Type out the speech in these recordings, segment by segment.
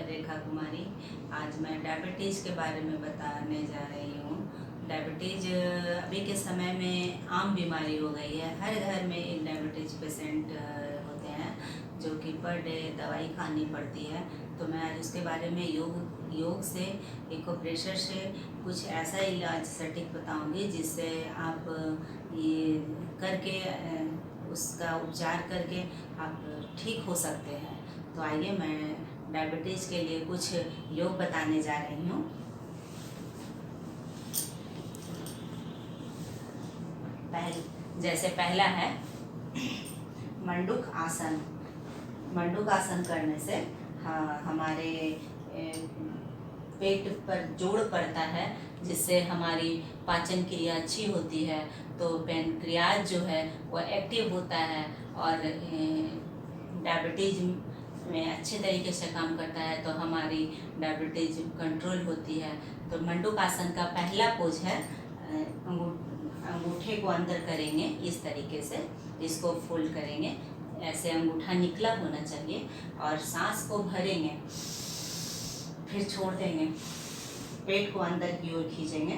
रेखा कुमारी। आज मैं डायबिटीज़ के बारे में बताने जा रही हूँ। डायबिटीज़ अभी के समय में आम बीमारी हो गई है। हर घर में एक डायबिटीज़ पेशेंट होते हैं जो कि पर डे दवाई खानी पड़ती है। तो मैं आज उसके बारे में योग से, एक्यूप्रेशर से कुछ ऐसा इलाज सटीक बताऊंगी जिससे आप ये करके उसका उपचार करके आप ठीक हो सकते हैं। तो आइए मैं डायबिटीज़ के लिए कुछ योग बताने जा रही हूँ। जैसे पहला है मंडूक आसन। मंडूक आसन करने से हमारे पेट पर जोड़ पड़ता है, जिससे हमारी पाचन क्रिया अच्छी होती है। तो पैनक्रियाज जो है वो एक्टिव होता है और डायबिटीज़ में अच्छे तरीके से काम करता है। तो हमारी डायबिटीज़ कंट्रोल होती है। तो मंडूक आसन का पहला पोज है, अंगूठे को अंदर करेंगे इस तरीके से, इसको फोल्ड करेंगे, ऐसे अंगूठा निकला होना चाहिए और सांस को भरेंगे, फिर छोड़ देंगे, पेट को अंदर की ओर खींचेंगे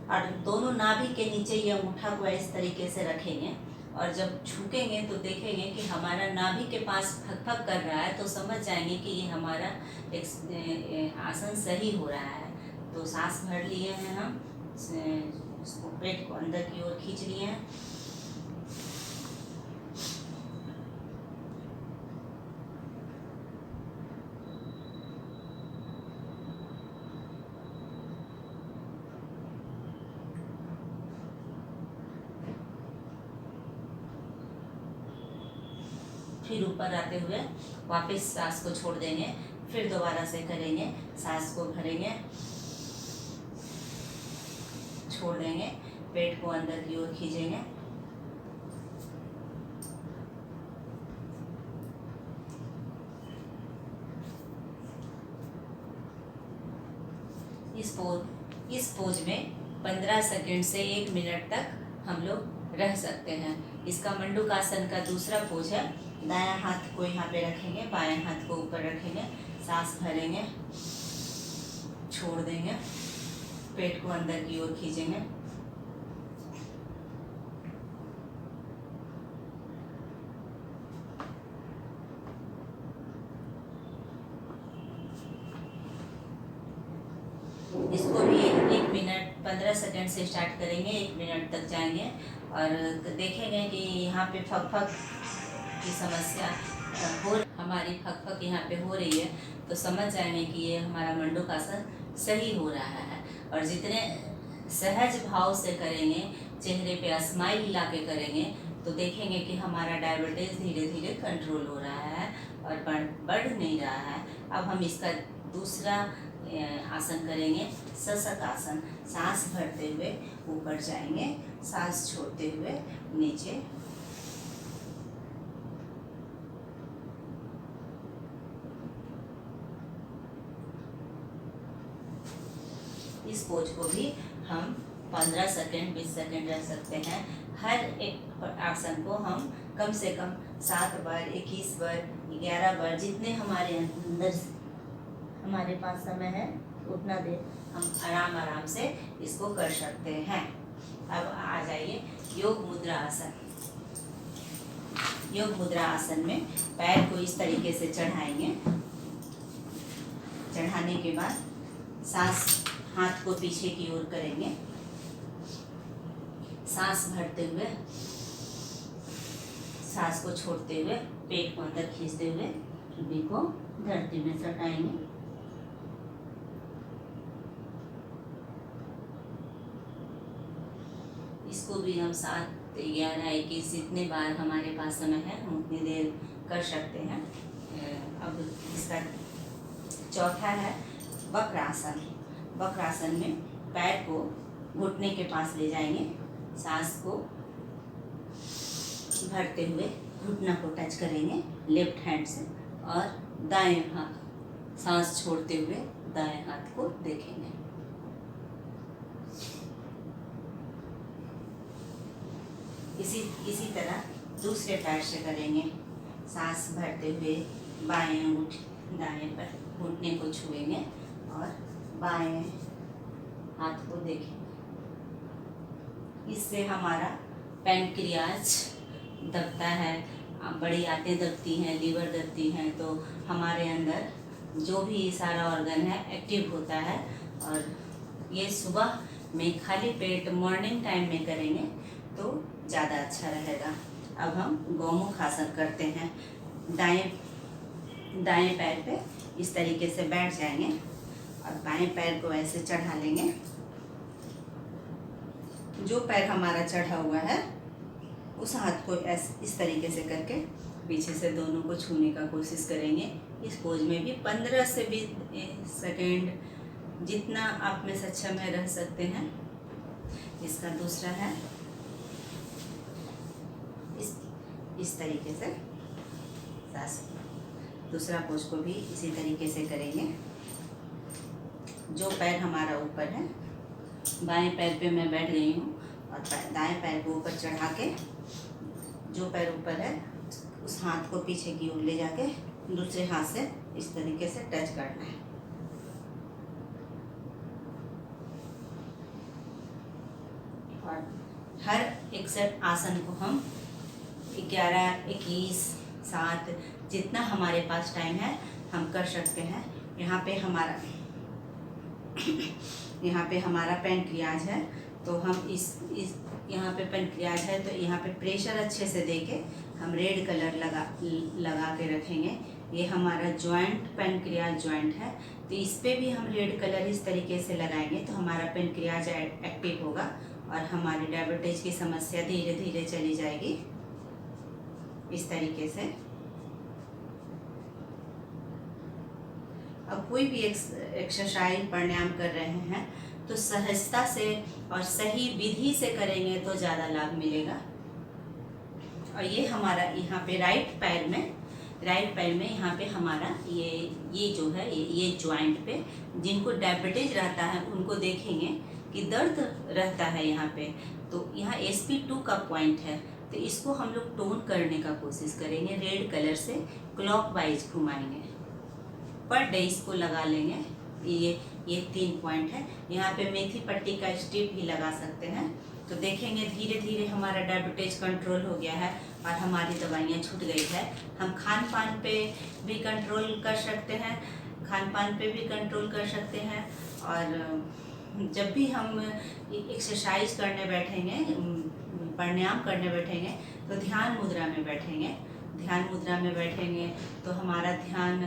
और दोनों नाभि के नीचे ये अंगूठा को इस तरीके से रखेंगे। और जब झुकेंगे तो देखेंगे कि हमारा नाभि के पास फक फक कर रहा है, तो समझ जाएंगे कि ये हमारा आसन सही हो रहा है। तो सांस भर लिए हैं हम, उसको पेट को अंदर की ओर खींच लिए हैं। फिर ऊपर आते हुए वापस सांस को छोड़ देंगे, फिर दोबारा से करेंगे, सांस को भरेंगे, छोड़ देंगे, पेट को अंदर की ओर खींचेंगे, इस पोज में 15 सेकंड से 1 मिनट तक हम लोग रह सकते हैं। इसका मंडूक आसन का दूसरा पोज है, दायां हाथ को यहाँ पे रखेंगे, बाएं हाथ को ऊपर रखेंगे, सांस भरेंगे, छोड़ देंगे, पेट को अंदर की ओर खींचेंगे, इसको भी 1 मिनट 15 सेकंड से स्टार्ट करेंगे, 1 मिनट तक जाएंगे और देखेंगे कि यहाँ पे फक फक की समस्या हमारी फक फक यहाँ पे हो रही है, तो समझ जाएंगे कि ये हमारा मंडूक आसन सही हो रहा है। और जितने सहज भाव से करेंगे, चेहरे पे स्माइल ला के करेंगे, तो देखेंगे कि हमारा डायबिटीज़ धीरे धीरे कंट्रोल हो रहा है और बढ़ नहीं रहा है। अब हम इसका दूसरा आसन करेंगे, सशक आसन। सांस भरते हुए ऊपर जाएंगे, सांस छोड़ते हुए नीचे, इस पोज को भी हम 15 सेकंड 20 सेकंड रह सकते हैं। हर एक आसन को हम कम से कम 7 बार, 21 बार, 11 बार, जितने हमारे अंदर हमारे पास समय है उतना देर हम आराम से इसको कर सकते हैं। अब आ जाइए योग मुद्रा आसन। योग मुद्रा आसन में पैर को इस तरीके से चढ़ाएंगे, चढ़ाने के बाद सांस, हाथ को पीछे की ओर करेंगे, सांस भरते हुए, सांस को छोड़ते हुए, पेट को अंदर खींचते हुए हड्डी को धरती में सटाएंगे, इसको भी हम 7, 11, 21 जितने बार हमारे पास समय है हम उतनी देर कर सकते हैं। अब इसका चौथा है वक्रासन। वक्रासन में पैर को घुटने के पास ले जाएंगे, सांस को भरते हुए घुटना को टच करेंगे लेफ्ट हैंड से और दाएं हाथ, सांस छोड़ते हुए दाएं हाथ को देखेंगे। इसी तरह दूसरे पैर से करेंगे, सांस भरते हुए बाएं अंगूठे दाएं पर घुटने को छुएंगे और बाएं हाथ को देखेंगे। इससे हमारा पैनक्रियाज दबता है, बड़ी आंतें दबती हैं, लीवर दबती हैं, तो हमारे अंदर जो भी सारा ऑर्गन है एक्टिव होता है। और ये सुबह में खाली पेट मॉर्निंग टाइम में करेंगे तो ज़्यादा अच्छा रहेगा। अब हम गौमुख आसन करते हैं। दाएं पैर पे इस तरीके से बैठ जाएंगे और बाएं पैर को ऐसे चढ़ा लेंगे। जो पैर हमारा चढ़ा हुआ है उस हाथ को इस तरीके से करके पीछे से दोनों को छूने का कोशिश करेंगे। इस पोज में भी 15 से 20 सेकेंड जितना आप में सक्षम है रह सकते हैं। इसका दूसरा है इस तरीके से सांस, दूसरा पोज को भी इसी तरीके से करेंगे। जो पैर हमारा ऊपर है, बाएं पैर पे मैं बैठ गई हूँ और दाएं पैर को ऊपर चढ़ा के जो पैर ऊपर है उस हाथ को पीछे की ओर ले जाके दूसरे हाथ से इस तरीके से टच करना है। और हर एक सेट आसन को हम 11, 21, 7 जितना हमारे पास टाइम है हम कर सकते हैं। यहाँ पे हमारा पैनक्रियाज है, तो हम इस यहाँ पे पैनक्रियाज है तो यहाँ पे प्रेशर अच्छे से देके हम रेड कलर लगा के रखेंगे। ये हमारा जॉइंट पैनक्रियाज जॉइंट है, तो इस पे भी हम रेड कलर इस तरीके से लगाएंगे तो हमारा पैनक्रियाज एक्टिव होगा और हमारी डायबिटीज की समस्या धीरे धीरे चली जाएगी। इस तरीके से अब कोई भी एक्सरसाइज प्राणायाम कर रहे हैं तो सहजता से और सही विधि से करेंगे तो ज़्यादा लाभ मिलेगा। और ये हमारा यहाँ पे राइट पैर में यहाँ पे हमारा ये जो है ये जॉइंट पे जिनको डायबिटीज रहता है उनको देखेंगे कि दर्द रहता है यहाँ पे, तो यहाँ SP2 का पॉइंट है, तो इसको हम लोग टोन करने का कोशिश करेंगे। रेड कलर से क्लॉकवाइज घुमाएंगे, पर डे इसको लगा लेंगे। ये 3 पॉइंट है। यहाँ पे मेथी पट्टी का स्ट्रिप भी लगा सकते हैं, तो देखेंगे धीरे धीरे हमारा डायबिटीज कंट्रोल हो गया है और हमारी दवाइयाँ छूट गई है। हम खान पान पे भी कंट्रोल कर सकते हैं और जब भी हम एक्सरसाइज करने बैठेंगे, प्राणायाम करने बैठेंगे तो ध्यान मुद्रा में बैठेंगे तो हमारा ध्यान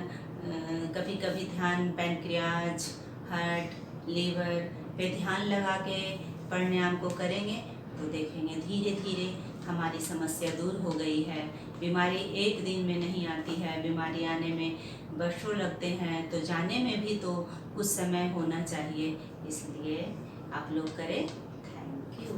कभी कभी ध्यान पैनक्रियाज, हार्ट, लीवर पे ध्यान लगा के प्राणायाम को करेंगे तो देखेंगे धीरे धीरे हमारी समस्या दूर हो गई है। बीमारी एक दिन में नहीं आती है, बीमारी आने में वर्षों लगते हैं, तो जाने में भी तो कुछ समय होना चाहिए। इसलिए आप लोग करें। Thank you.